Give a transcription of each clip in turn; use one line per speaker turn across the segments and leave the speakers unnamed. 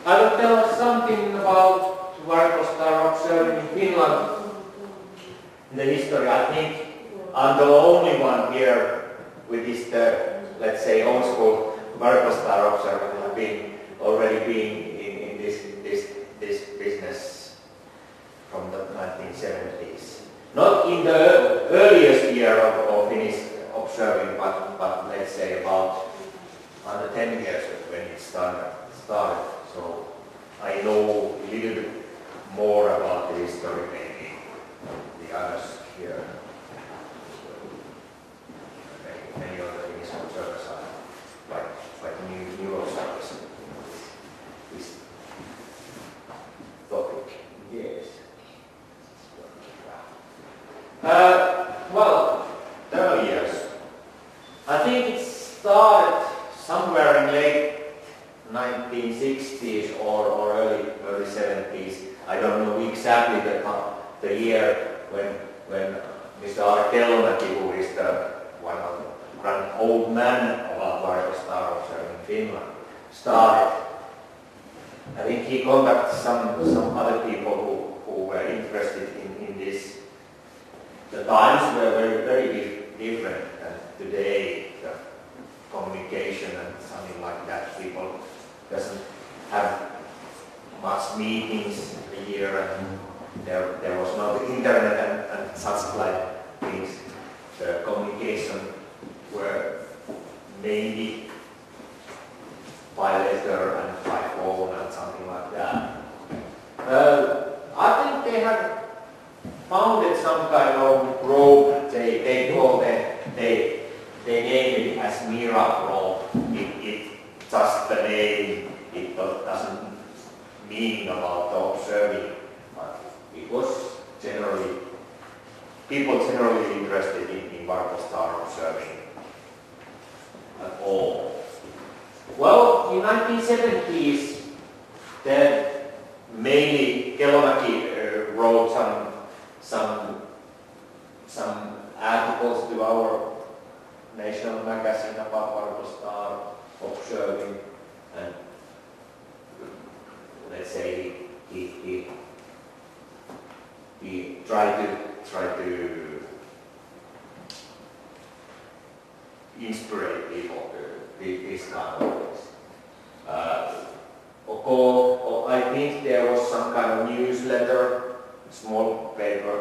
I will tell us something about Varkostar observing in Finland. In the history, I think I'm the only one here with this, let's say, old school Varkostar observer who have already been in this business from the 1970s. Not in the earliest year of Finnish observing, but let's say about under 10 years when it started. So I know a little bit more about the history maybe the others here. Many other Finnish observers are like neuroscience. This topic. Yes. Well, the early years. I think it started somewhere in late 1960s or early 70s. I don't know exactly the year when Mr. Helsinki, who is one of the grand old man about Varkostar observing in Finland, started. I think he contacted some other people who were interested in this. The times were very different than today. The communication and something like that. People doesn't have much meetings a year, and there was no internet and such like things. The communication were mainly by letter and by phone and something like that. I think they had founded some kind of group. They called they named it as Miracle. It just the name. It doesn't mean about the observing, but it was people generally interested in Varkostar observing at all. Well, in 1970s, then mainly Helsinki wrote some articles to our national magazine about Varkostar observing, and let's say he tried to inspire people to this kind of things. I think there was some kind of newsletter, small paper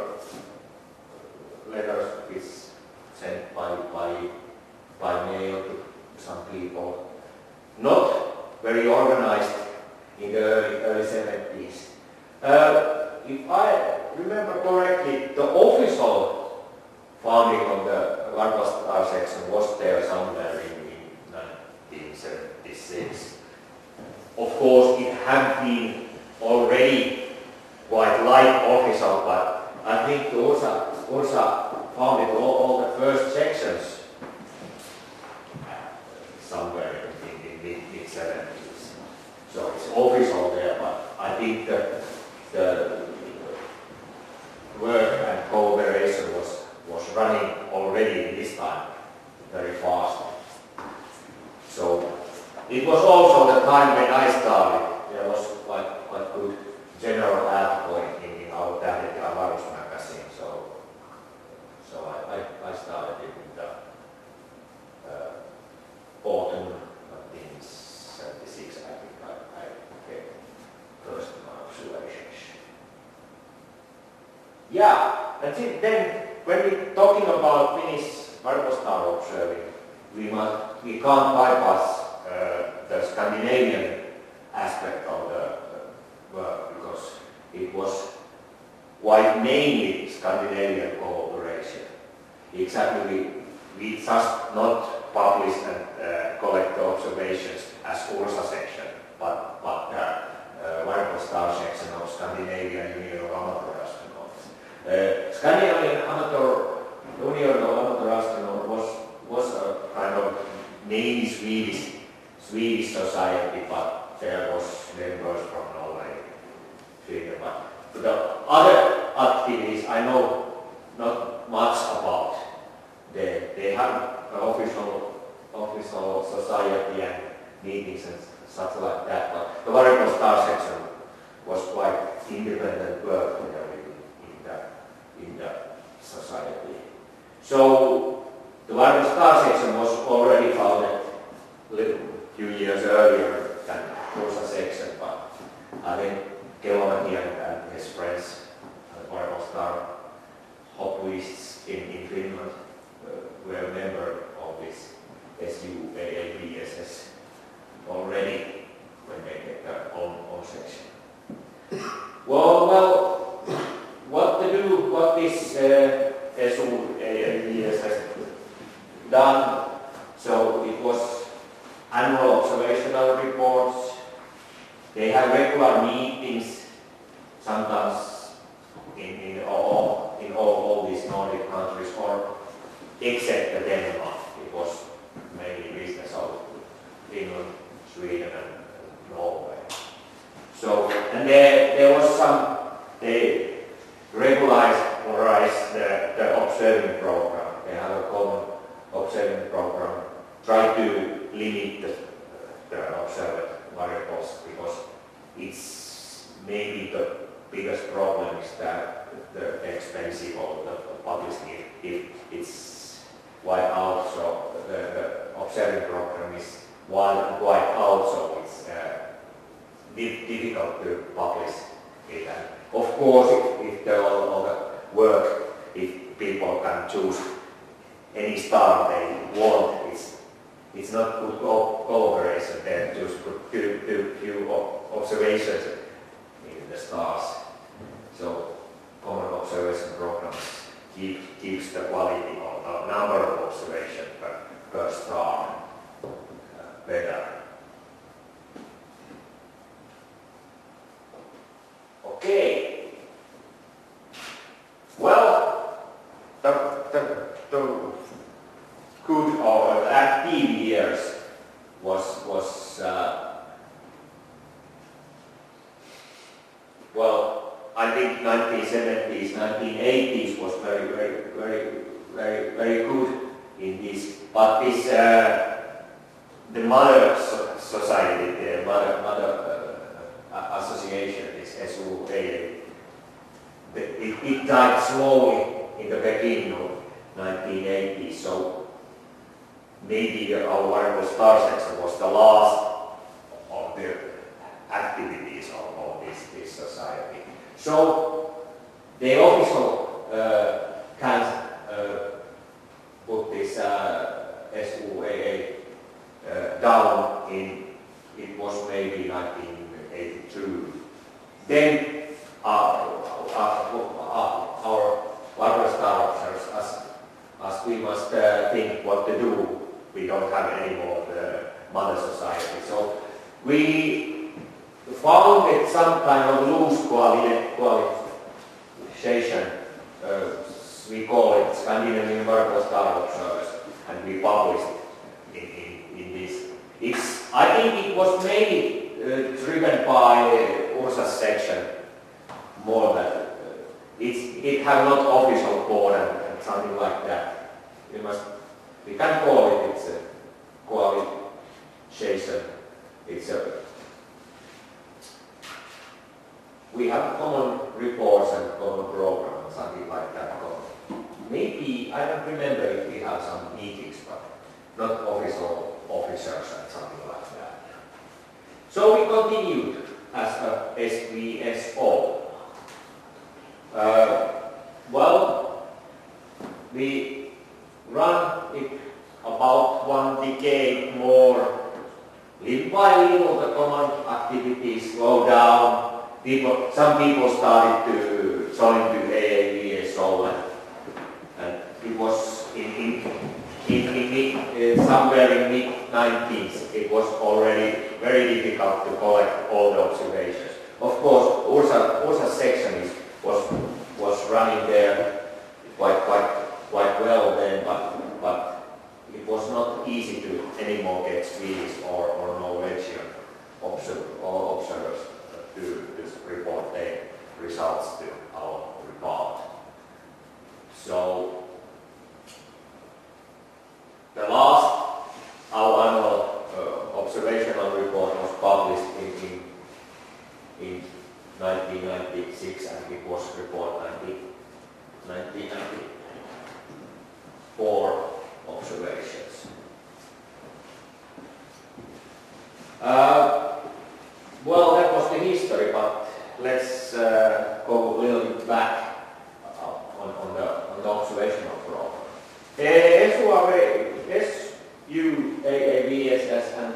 letters which sent by mail to some people. Not very organized in the early 70s. If I remember correctly, the official founding of the Varkostar section was there somewhere in 1976. Of course, it had been already quite light official, but I think Ursa founded all the first sections somewhere in mid-70s. So it's official there, but I think the work and cooperation was running already in this time very fast. So it was also the time when I started. There was quite good general article in our Tähdet ja Avaruus magazine. So I started in the autumn 1976. I think I came first in my observations. Yeah, that's it. Then when we're talking about Finnish Varkostar observing, we can't bypass the Scandinavian aspect of the work, because it was quite mainly Scandinavian cooperation. Exactly, we just not publish and collect the observations as Ursa section, but Varkostar section of Scandinavian Union of Amateur Astronauts. Scandinavian Union of Amateur Astronauts was a kind of mainly Swedish society, but there was members from Norway, Sweden. But the other activities I know not much about. They have an official society, and meetings and such like that. But the variable star section was quite independent work in the society. So the variable star section was already founded a few years earlier than Ursa section, but I think Kellomäki and his friends, variable star hobbyists in Finland, were a member of this EuroVS already when they get their own section. Well, what this EuroVS has done, so it was annual observational reports. They have regular meetings, sometimes in all these Nordic countries, or except Denmark. It was mainly business of Finland, Sweden, and Norway. So, and there was some, they regularized the observing program. They have a common observing program, try to limit the observed variables, because it's maybe the biggest problem is that the expensive or the publicity, if it's wiped out, so the observing program is wiped out, so it's difficult to publish it. And of course, if all the work, if people can choose any star they want, it's not good cooperation there, just do few observations in the stars. So common observation programs keeps the quality of the number of observations per star better. Okay. Well, the good or active years was well, I think 1970s, 1980s was very good in this. But this the mother society, the mother association, this SUA, it died slowly in the beginning of 1980s. So maybe our variable star section was the last of the activities of this society. So they also can put this SUAA down in, it was maybe 1982. Then our variable star observers, as we must think what to do. We don't have any more the mother society. So we founded some kind of loose qualification. We call it Scandinavian Variable Star Observers, and we published in this. I think it was mainly driven by Ursa's section more than it have not official board and something like that. We can call it, it's a qualification. We have common reports and common program and something like that. Maybe, I don't remember if we have some meetings, but not official officers and something like that. So we continued as a SVSO. Well, we run it about 1 decade more. Little by little, the common activities slow down. Some people started to join to EuroVS, and it was somewhere in mid-90s. It was already very difficult to collect all the observations. Of course, Ursa's section was running there quite well then, but it was not easy to anymore get Swedish or Norwegian observers to report their results to our report. So the last, our annual observational was reported 1994 observations. Well, that was the history, but let's go a little bit back on the observational program. EuroVS and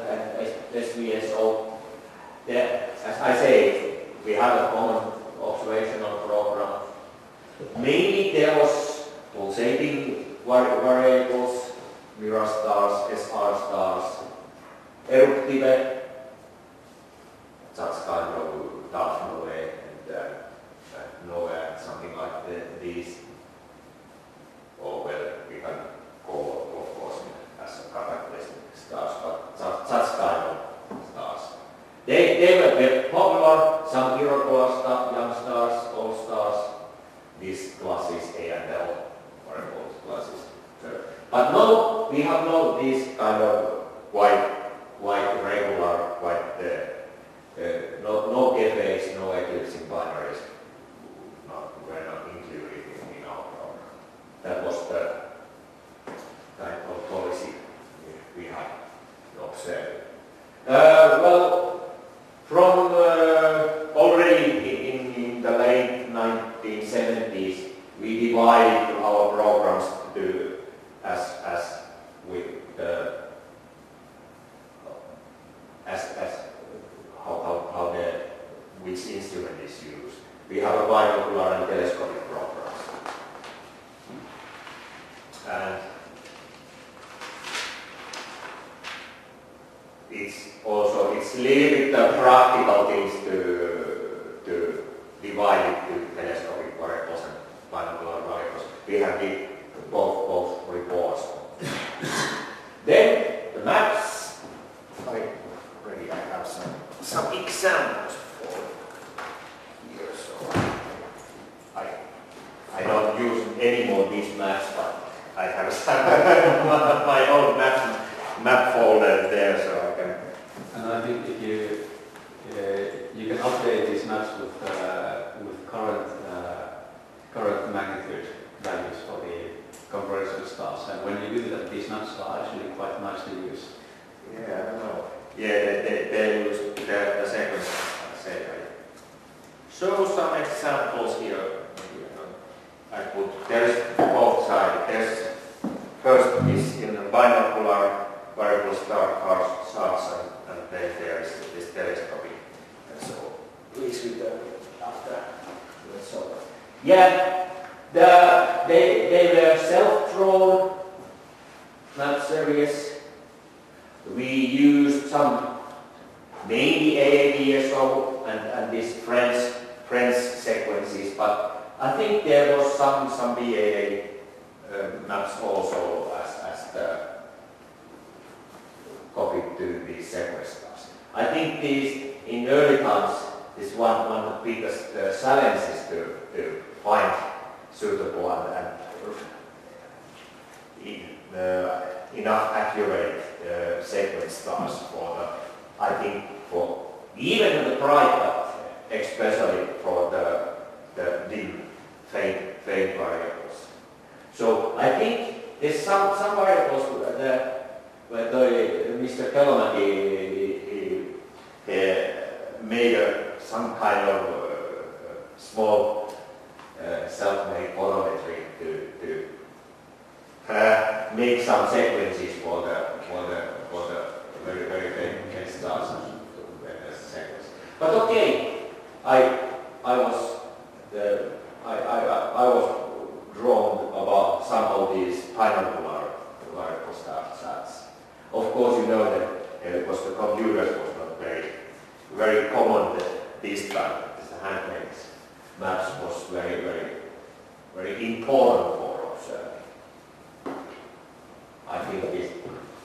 SVSO, as I say, we have a common observational program. Mainly there was pulsating variables, mirror stars, SR stars, eruptive, such kind of dark nova and nova, something like these. Or well, we can call, of course, as a cataclysmic stars, but such kind of stars. They were very popular, some irregular stuff, young stars, old stars, these classes A and L, variable classes. But no, we have no these kind of white regular, no cafes, no eclipsing binaries, were not included in our program. That was the kind of policy we had observed. Well, from already in the late 1970s, we divided our programs to which instrument is used. We have a binocular and telescopic programs. And it's a little bit practical things to divide it to telescopic variables and binocular variables. We have both reports. Then the maps. I have some examples for here. So I don't use anymore these maps, but I have my own map folder there, so I can.
And I think if you can update these maps with current magnitude values for the comparison stars, and when you do that, these maps are actually quite nice to use.
Yeah, I don't know. Yeah, they use the sequence. Show some examples here. There's both sides. There's first is in the binocular variable star charts, and then there is this telescopic. And so please return after. So yeah, they were self-drawn map series. We used some mainly EuroVS and these French sequences, but I think there was some BAA maps also as the copied to these sequence stars. I think these in early times is one of the biggest challenges to find suitable and enough accurate sequence stars for I think for even the bright, but especially for the dim faint variables. So I think there's some variables where Mr. Kellomäki made some kind of small self-made photometry to make some sequences for the very faint stars and sequence. But okay, I was drawn about some of these binocular variable stars. Of course, you know that because the computers was not very common this time. The handmade maps was very important for observing. I think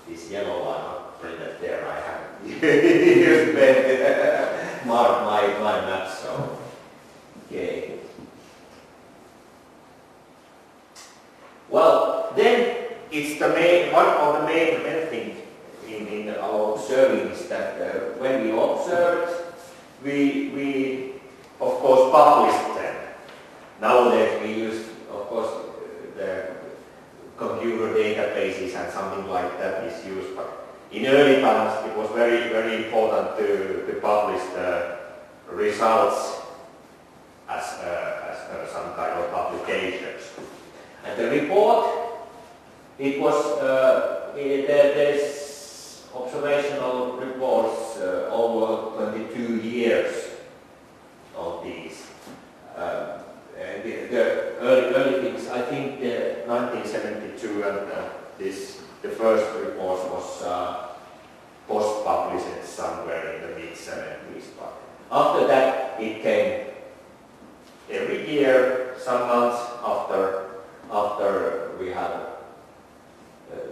this yellow line not printed there. I have used mark my map. So okay. Well, then it's one of the main things in our observing is that when we observed, we of course published them. Nowadays we use, of course, the computer databases and something like that is used, but in early times it was very, very important to publish the results as some kind of publications. And the report, it was, there's observational reports over 22 years of these. The early things, I think 1972 and the first report was post-published somewhere in the mid-70s. But after that it came every year, some months after we have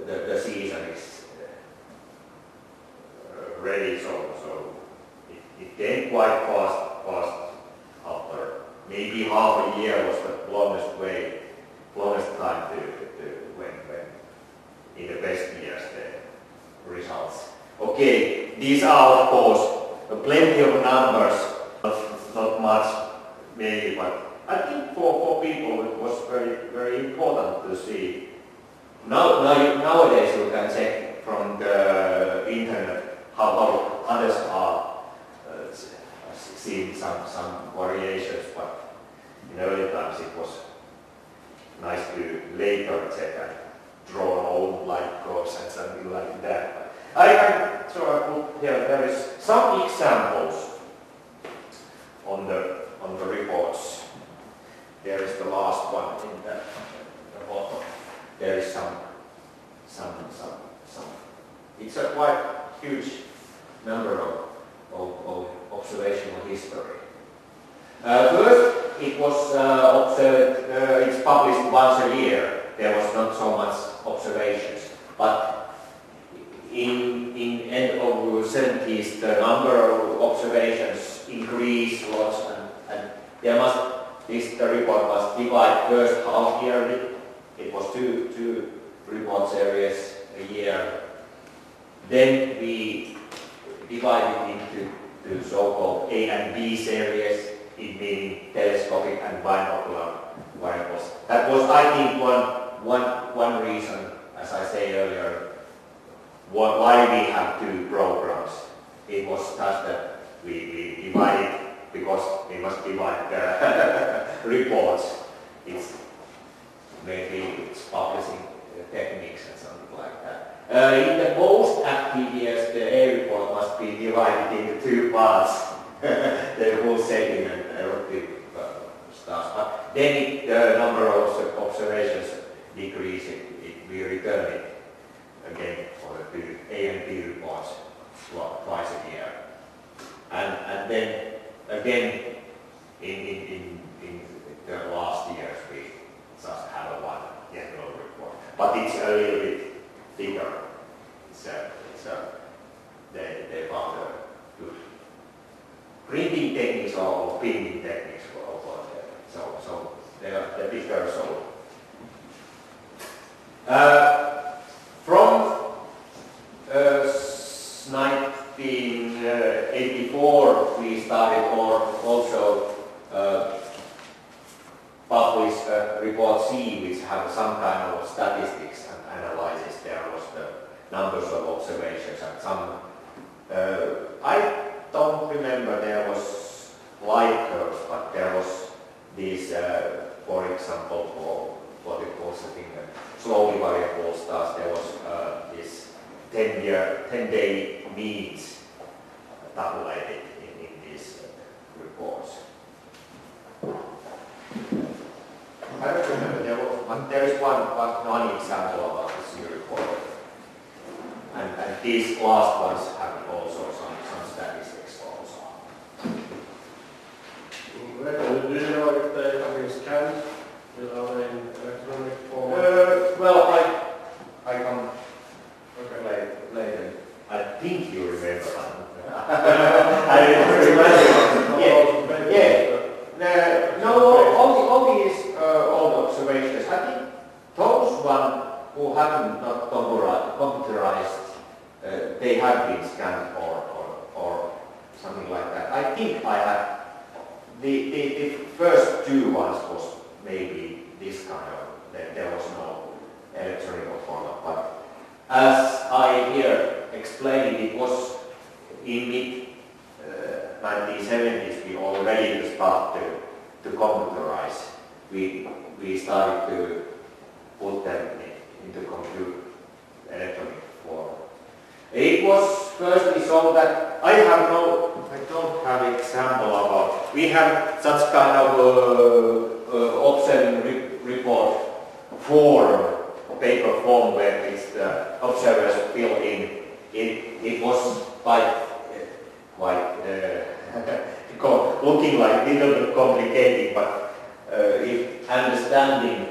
the season is ready, so it came quite fast after. Maybe half a year was the longest time to when in the best years the results. Okay, these are of course plenty of numbers, not much maybe, but I think for people it was very, very important to see. Nowadays you can check from the internet how others are seeing some variations, but in early times it was nice to later check and draw an old light curves and something like that. I put here, there is some examples on the reports. There is the last one in the bottom. There is some. It's a quite huge number of observational history. First, it was observed. It's published once a year. There was not so much observations, but in end of 70s, the number of observations increased lots, and the report was divided first half yearly. It was two report series a year. Then we divided into so-called A and B series, it meaning telescopic and binocular variables. That was, I think, one reason, as I said earlier, why we have two programs. It was just that we divided because we must divide the reports. It's maybe it's publishing techniques and something like that. In the most active years, the A report must be divided into two parts. The whole setting and eruptive stuff. But then the number of observations decreased. We return it again for the two A and B reports twice a year. And then again in the last years we just have one general report. But it's a little bit thicker. They found a good printing techniques or printing techniques for so they are the bigger so. From 1984 we started also publish report C, which have some kind of statistics and analysis. There was the numbers of observations and some. I don't remember there was light curves, but there was these, for example, for what it was, I think, slowly variable stars. There was this 10-day means tabulated in these reports. I don't remember, but there is one example about this new report. And these last ones have also some statistics also.
Do you know if they have been scanned without an electronic form?
Well, I can later. I think you remember. I don't remember. Yeah. No, all these old observations. I think those one who haven't not computerized, they have been scanned or something like that. I think I have the first two ones maybe this kind of, there was no electronic format. But as I here explained, it was in mid 1970s we already started to computerize. We started to put them into computer electronic form. It was firstly so that I don't have example about. We have such kind of observing report form, paper form where it's the observers fill in. It was quite looking like a little bit complicated, but if understanding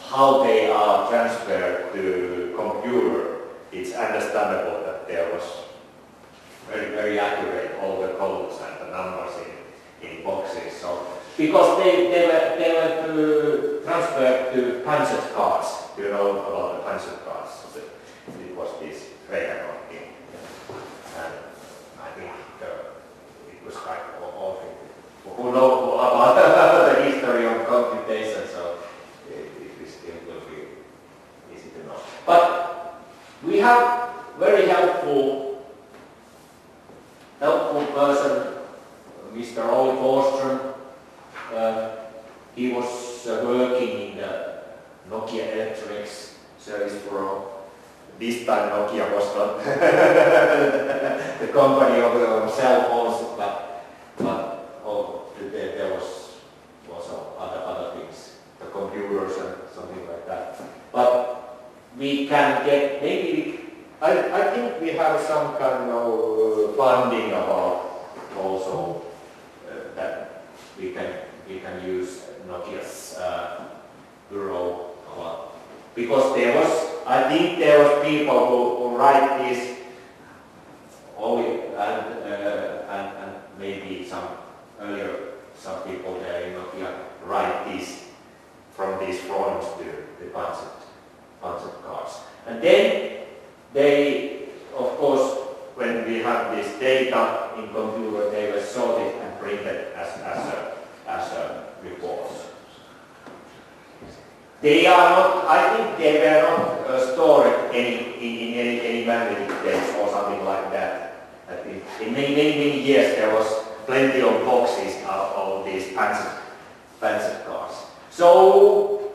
how they are transferred to computer, it's understandable that there was very accurate all the codes and the numbers in boxes. So because they were transferred to Panzer cars. Do you know about the Panzer cars? It was this Reagan thing. And I think it was quite awful. Who knows about the history of computation, so it still will be easy to know. But we have very helpful person, Mr. Olli Forsström. He was working in the Nokia Electronics Service Bureau. This time Nokia was not the company of cell phones, but there was also other things, the computers and something like that. But we can get, maybe, I think we have some kind of funding about also that we can use Nokia's bureau a lot. Because I think there was people who write this, and maybe some people there in Nokia write this from these forums to the concept cars. And then they, of course, when we have this data in computer, they were sorted and printed as a reports. They are not, I think they were not stored in any magnetic tapes or something like that. I think in many years there was plenty of boxes of these Panzer cars. So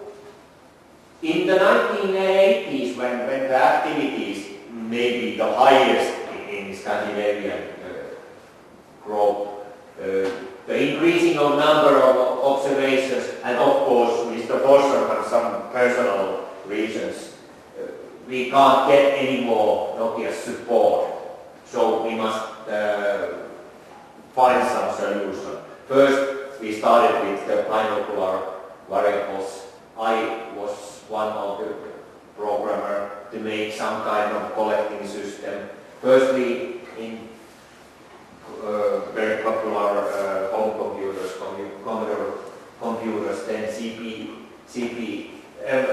in the 1980s, when the activities may be the highest in Scandinavian growth, the increasing of number of observations, and of course Mr. Forsström has some personal reasons, we can't get any more Nokia support, so we must find some solution. First we started with the binocular variables. I was one of the programmer to make some kind of collecting system. Firstly in very popular home computers, Commodore computers, then CP, and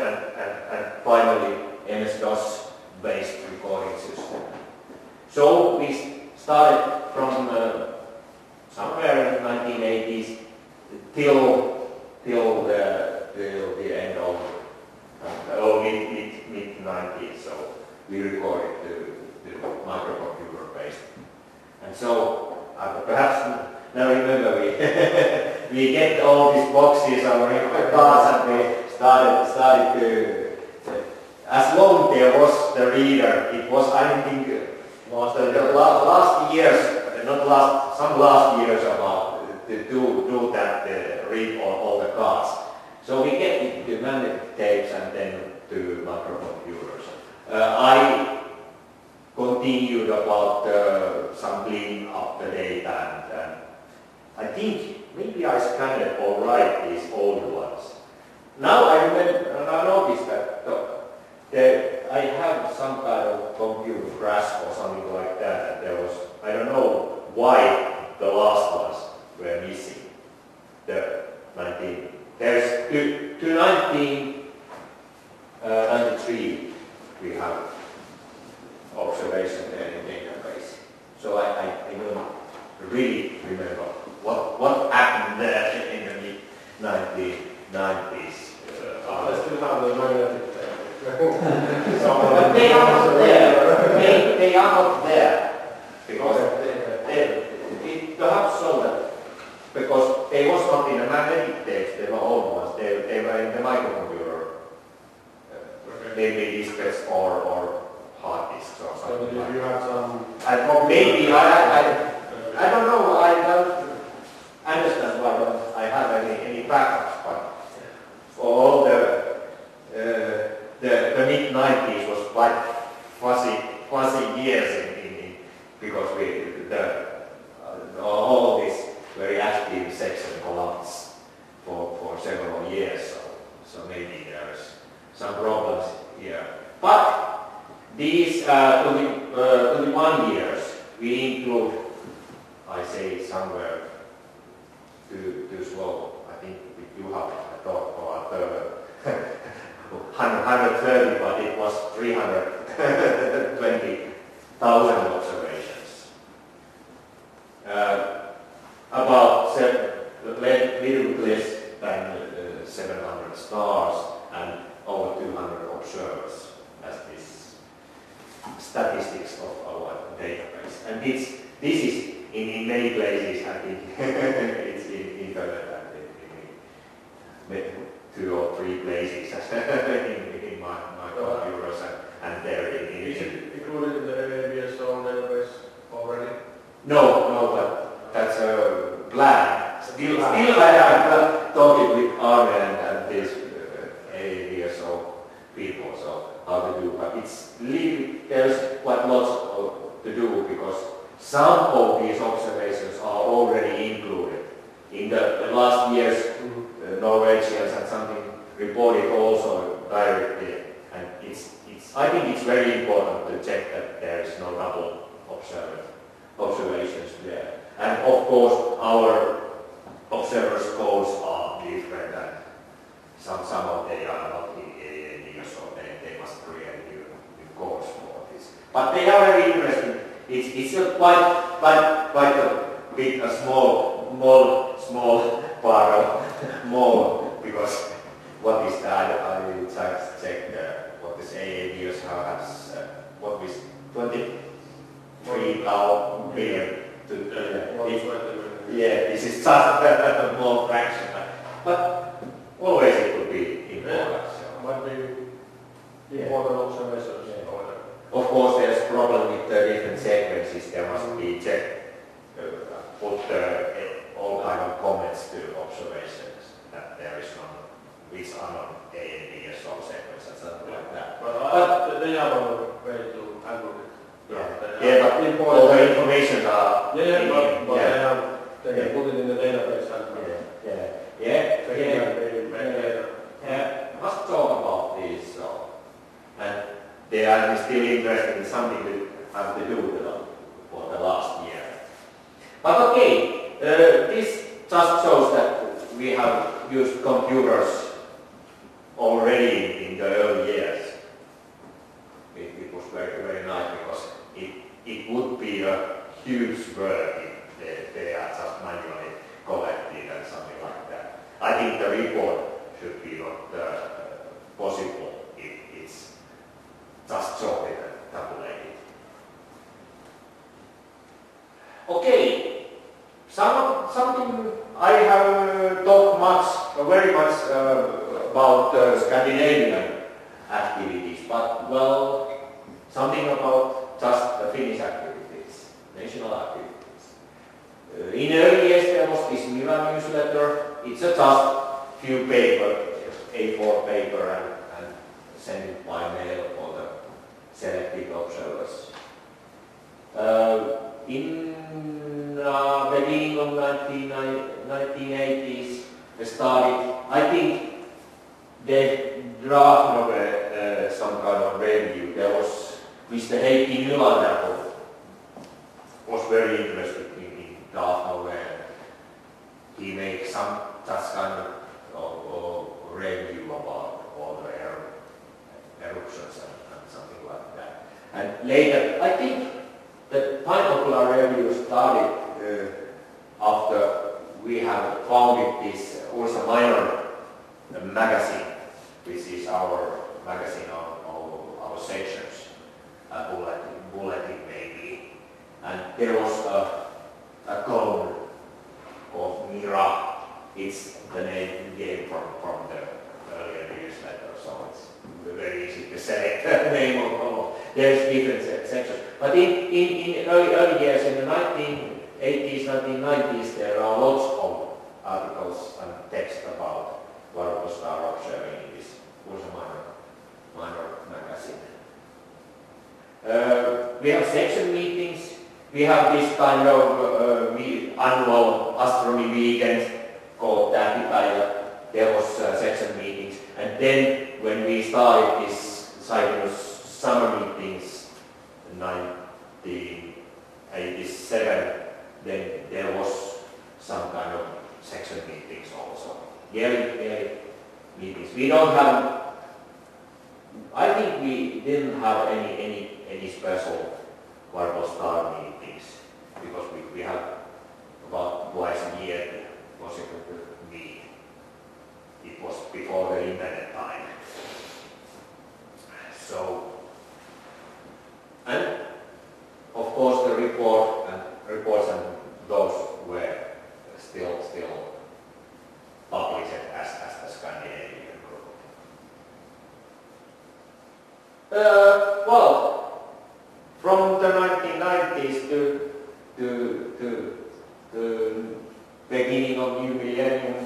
finally MS-DOS based recording system. So we started from somewhere in the 1980s till the end of mid-90s. So we recorded the microcomputer based. And so perhaps now remember we get all these boxes of cards and we started to as long there was the reader, it was I think was the last years, not last, some last years about to do that read all the cards. So we get it to magnetic tapes and then to microcomputers. I continued about some cleaning up the data and I think maybe I scanned all right these old ones. Now I remember and I noticed that I have some kind of computer crash or something like that. There was, I don't know why the last ones were missing. There's to 1993 we have observation there in database. So I don't really remember what happened there in the mid-1990s. because it perhaps so that because they was not in a magnetic tapes, they were old ones. They were in the microcomputer, maybe diskettes or hard disks or something.
So if you have some,
maybe I don't know. I don't understand why don't I have any backups, but for all the mid 90s was quite fuzzy years because all this very active section collapsed for several years, so maybe there's some problems here. But these 21 years we include, I say somewhere too slow. I think you have talked about 130, but it was 320,000 observations. About little bit less than 700 stars and over 200 observers as this statistics of our database. And this is in many places, I think it's in internet and in 2 or 3 places in my computers and there in
is it included in the EuroVS database already?
No, but that's a plan. Still I have talked with Arne and these EuroVS people, so how to do, but there's quite lots to do because some of these observations are already included. In the last years, Norwegians and something reported also directly, and I think it's very important to check that there is no double observations there. And of course, our observers' codes are different, and some of them are not in AAD, so they must create new codes for this. But they are very interesting. It's a quite a bit a small part of more because what is that? I will just check what this AAD has what is 23 billion yeah, this is just a small fraction, but always it could be important.
So. Might be important observations. Yeah.
Of course, there's a problem with the different sequences. There must be put all kind of comments to observations that there is none, which are not AAD or sequence and something like that.
But they have a way to handle it.
But all the information are
but they can put it in the database and
must talk about this, and they are still interested in something to have to do with them for the last year. But okay, this just shows that we have used computers already in the early years. It was very, very nice because it would be a huge work if they are just manually collected and something like that. I think the report should be not possible if it's just sorted and tabulated. Okay, something I have talked very much about Scandinavian activities, but well, something about just the Finnish activities, national activities. In early years there was this Mira newsletter. It's just few paper, A4 paper, and send it by mail for the selected observers. In the beginning of 1980s, they started, I think, they draft of some kind of review. There was Mr. Heikki Nylander who was very interested in draft novel. He made some just kind of review about all the eruptions and something like that. And later, I think the Binocular review started after we have founded this Ursa Minor magazine, which is our magazine on our sections, bulletin maybe. And there was a clone called Mira. It's the name we gave from the earlier newsletter, so it's very easy to select the name of clone. There's different sections. But in early years, in the 1980s, 1990s, there are lots of articles and text about variable star observing in this also minor magazine. We have section meetings. We have this kind of annual astronomy weekend called Tähtipäivä. There was section meetings, and then when we started this Cygnus summer meetings in 1987, then there was some kind of section meetings also. Yearly meetings. We don't have. I think we didn't have any special variable star meetings because we have about twice a year possible to meet. It was before the internet time. So, and of course the reports and those were still published as the Scandinavian group. Well, from the 1990s to beginning of new millennium,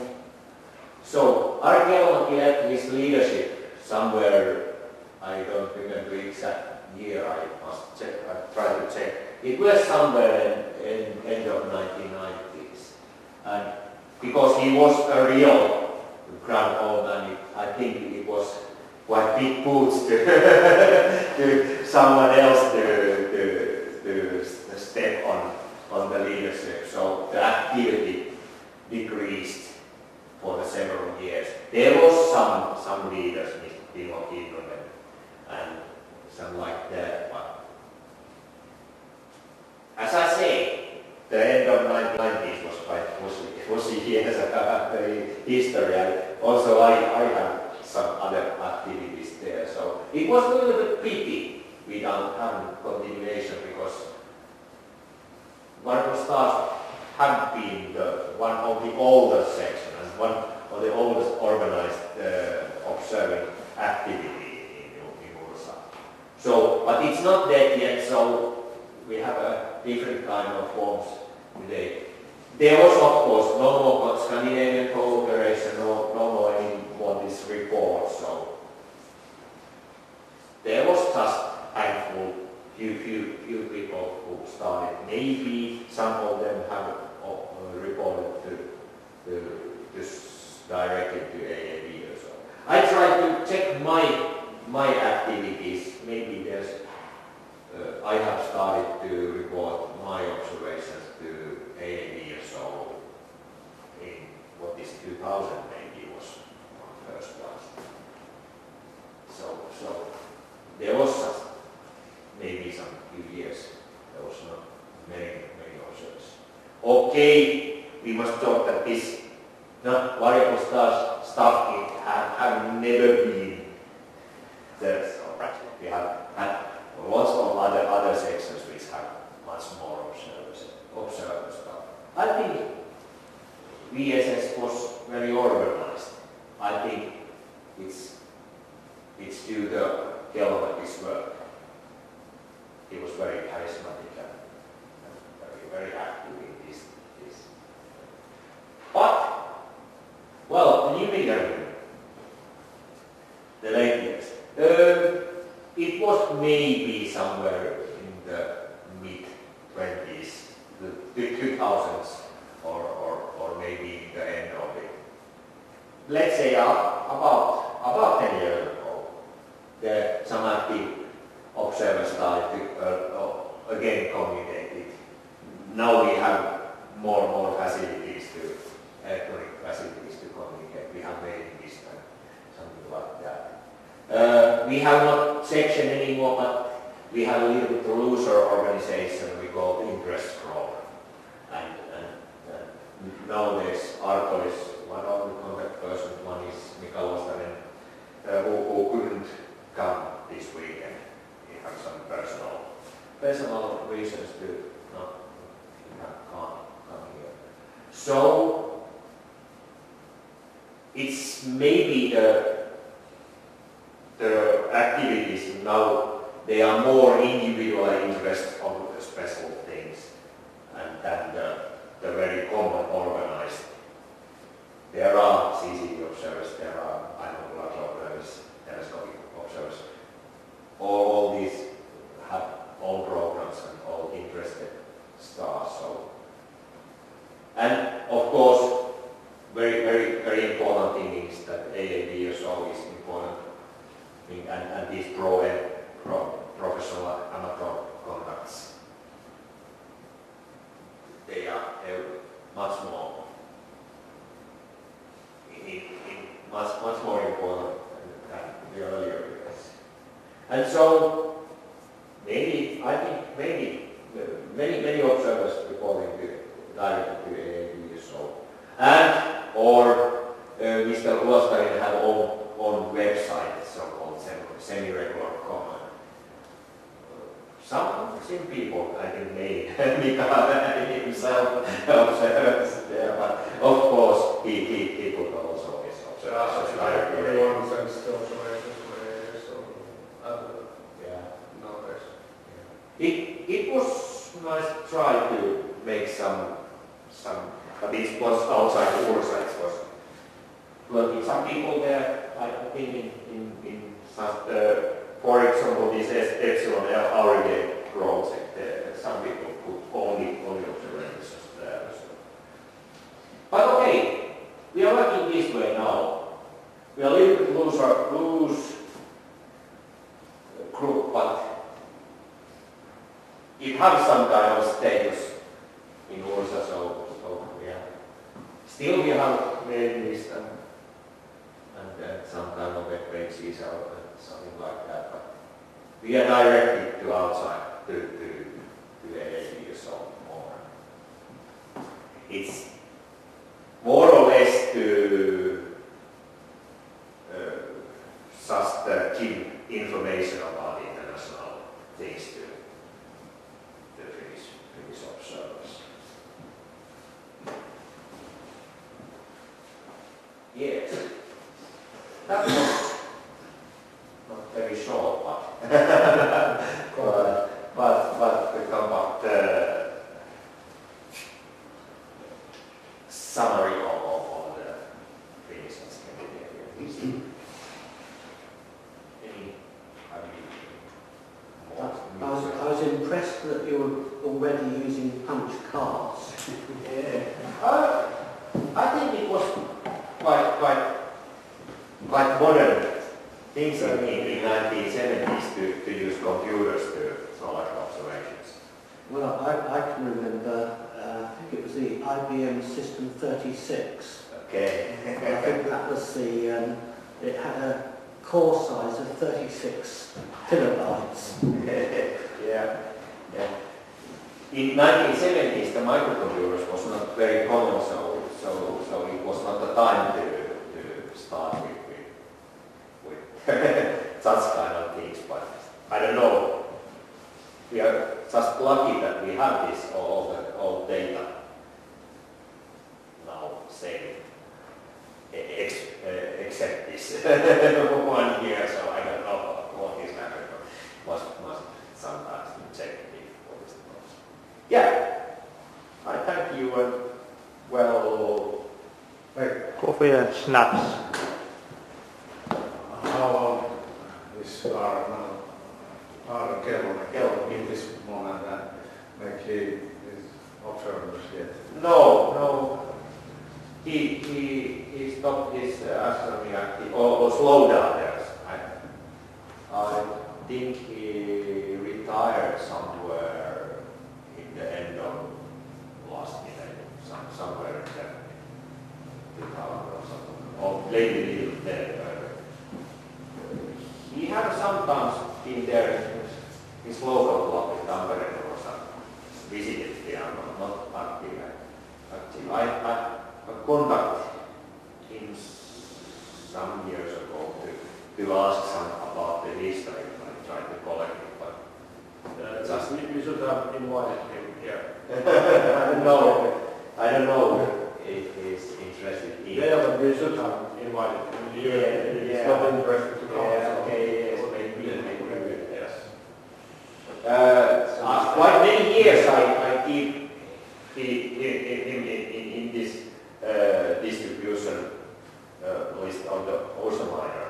so Arkeology left his leadership somewhere, I don't remember the exact year, I must check, I try to check. It was somewhere in end of 1990s. And because he was a real grand old man, I think it was quite big boots to, to someone else to step on the leadership. So the activity decreased for the several years. There was some leaders, Timo Kinnunen and some like that, but as I say, the end of 1990s was quite was years after history, and also I have some other activities there. So it was a little bit pity we don't have continuation because variable stars have been one of the oldest sections and one of the oldest organized observing activity in Ursa. So, but it's not dead yet, so we have a different kind of forms today. There was, of course, no more Scandinavian cooperation, no more any more this report, so there was just a handful, few people who started. Maybe some of them have reported directly to AAB or so. I tried to check my activities. Maybe there's I have started to report my observations to AAB or so in what is 2000 maybe was my first one. So there was maybe some few years. There was not many observations. Okay, we must talk that this variable star stuff have never been there. So we have had lots of other sections which have much more observer stuff. I think VSS was very organized. I think it's due to Kelmaki's work. He was very charismatic and very active in this. But, well, the new millennium, the late years, it was maybe somewhere in the mid-20s, the 2000s, or maybe the end of it. Let's say about 10 years ago, some active observers started to again communicate it. Now we have more facilities electronic facilities to communicate. We have mailing list and something like that. We have not section anymore, but we have a little bit looser organization we call interest group. And nowadays Arto is one of the contact persons. One is Mika Lostanen, who couldn't come this weekend. He had some personal reasons to So it's maybe the activities now, they are more individual interest of special things and than the very common organized. There are CCD observers, there are binocular observers, telescopic observers. All these have all programs and all interested stars. So, and of course, very important thing is that EuroVS is important thing, and these professional amateur contacts, they are much more much more important than the earlier years. And so maybe I think maybe many observers reporting directly to EuroVS, and or Mr. Uloskarin have own website, so-called semi-regular common. Some people, I think, made Mika himself observers there, but of course he put also his observations directly.
Everyone sends the observations to so
Yeah.
nowadays.
It was nice to try to make some, but it was outside the EuroVS. It was working some people there, I think in some, for example, this Epsilon Aurigate project, some people put only observations there. So. But okay, we are working this way now. We are a little bit loose group, but it has some kind of status in Ursa, so yeah. Still we have mailing list and some kind of web pages or something like that, but we are directed to outside, to the EuroVS or more. It's more or less to just give information about international things to the Finnish observers. Yes, that was not very short, but to come back the summary of the Finnish and Scandinavian.
I was impressed that you were already using punch cards.
Yeah. I think it was quite modern things in the 1970s to use computers to solar observations.
Well, I can remember, I think it was the IBM System 36.
Okay.
I think that was the, it had a core size of 36 kilobytes.
Yeah. In 1970s, the microcomputers was not very common, so it was not the time to start with such kind of things. But I don't know. We are just lucky that we have this all data now saved, except this 1 year. So I don't know what is happening. Must sometimes check before this goes. Yeah, I thank you and well.
Coffee and snacks.
How long is our Kello in this moment and make his observers yet?
No. He stopped his astronomy activity or slowed down there. I think he retired somewhere in the end of last year, somewhere in there. Or something, or lately there. He had sometimes been there in his local club in Tampere or something, visited there, not active. I contacted him some years ago to ask some about the history. I tried to collect it, but
You should have invited him here.
I don't know. interested in.
Yeah, but we should have invited him. It's not interested to come.
Okay, yes, maybe.
Yes.
Quite many years I keep him in this distribution list of the ozone miner.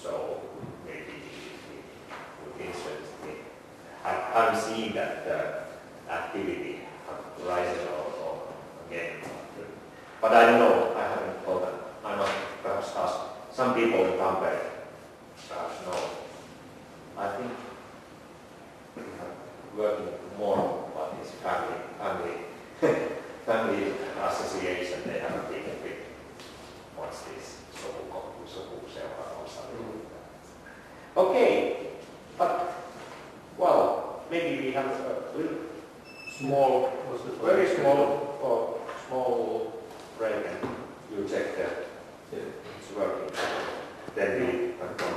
So maybe it would interest me. I'm seeing that activity rising or again. But I don't know, I haven't thought that. I must perhaps ask some people in Tampere. Perhaps no. I think we are working more about this family association. They have a big what's this? Okay, but well, maybe we have a little small, very small break and you check that it's working. Then we can